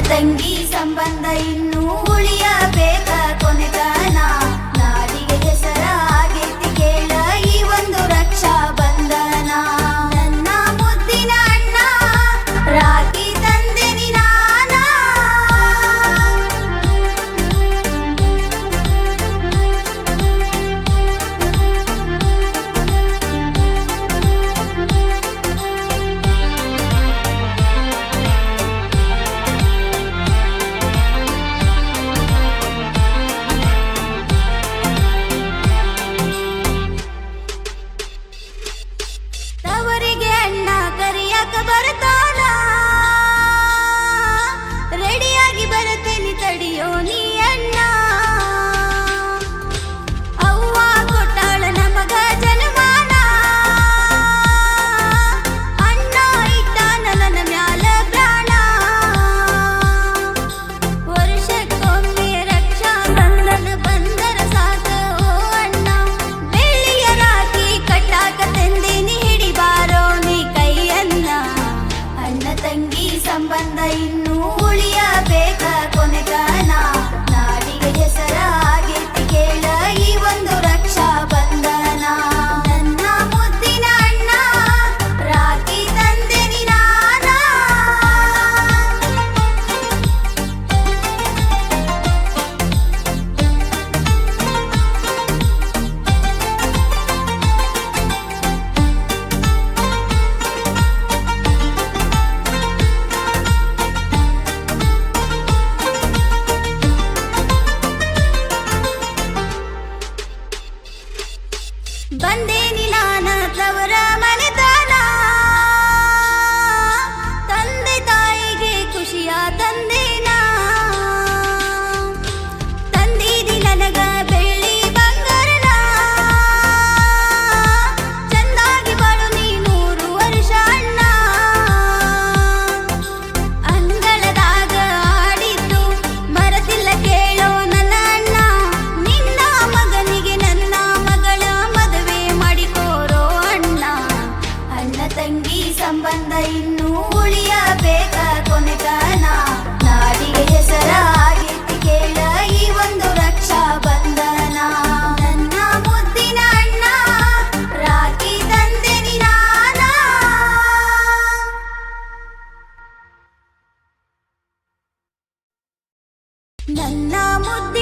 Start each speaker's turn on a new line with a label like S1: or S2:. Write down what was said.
S1: ತಂಗಿ ಸಂಬಂಧ ಇನ್ನೂ ಉಳಿಯಬೇಕ ಕೊನೆತನ ನಾಡಿಗೆ ಹೆಸರಾಗೈತಿ ಕೇಳ ಈ ಒಂದು ರಕ್ಷಾ ಬಂಧನ ನನ್ನ ಮುದ್ದಿನ ಅಣ್ಣ ರಾಖಿ ತಂದೆನಿ ನಾನ ತವರಿಗೆ ಅಣ್ಣ ಕರಿಯಾಕ ಬರ್ತಾನ ರೆಡಿಯಾಗಿ ಬರತೇನಿ ತಡಿಯೋ ನೀ ಅಣ್ಣ ಅವ್ವ ಕೊಟ್ಟಾಳ ನಮಗ ಜನ್ಮಾನ ಅಣ್ಣ ಇಟ್ಟಾನ ನನ್ನ ಮ್ಯಾಲ ಪ್ರಾಣ ವರ್ಷಕ್ಕೊಮ್ಮೆ ರಕ್ಷಾ ಬಂಧನ ಬಂದರ ಸಾಕ ಓ ಅಣ್ಣ ಬೆಳ್ಳಿಯ ರಾಖಿ ಕಟ್ಟಾಕ ತಂದೇನಿ ಹಿಡಿಬಾರೋ ನೀ ಕೈಯನ್ನ ಅಣ್ಣ ತಂಗಿ ಸಂಬಂಧ ಇನ್ನೂ ಉಳಿಯಬೇಕ ಕೊನೆತನ ನಾಡಿಗೆ ಹೆಸರಾಗೈತಿ ಕೇಳ ಈ ಒಂದು ರಕ್ಷಾ ಬಂಧನ ನನ್ನ ಮುದ್ದಿನ ಅಣ್ಣ ರಾಖಿ ತಂದೆನಿ ನಾನ ಬಂದೇನಿ ನಾನ ತವರ ಮನೆತನ ತಂದೆ ತಾಯಿಗೆ ಖುಷಿಯ ತಂದೇನ ತಂದೀದಿ ನನಗ ಬೆಳ್ಳಿ ಬಂಗಾರನ ಚಂದಾಗಿ ಬಾಳು ನೀ 100 ವರ್ಷ ಅಣ್ಣ ಅಂಗಳದಾಗ ಆಡಿದ್ದು ಮರತಿಲ್ಲ ಕೇಳೋ ನನ್ನ ಅಣ್ಣ ನಿನ್ನ ಮಗನಿಗೆ ನನ್ನ ಮಗಳ ಮದುವೆ ಮಾಡಿಕೋರೋ ಅಣ್ಣ ಅಣ್ಣ ತಂಗಿ ಸಂಬಂಧ ಇನ್ನೂ ಉಳಿಯಬೇಕ ಕೊನೆತನ ನಾಡಿಗೆ ಹೆಸರಾಗೈತಿ ಕೇಳ ಈ ಒಂದು ರಕ್ಷಾ ಬಂಧನ ನನ್ನ ಮುದ್ದಿನ ಅಣ್ಣ ರಾಖಿ ತಂದೆನಿ ನಾನ ನನ್ನ ಮುದ್ದಿನ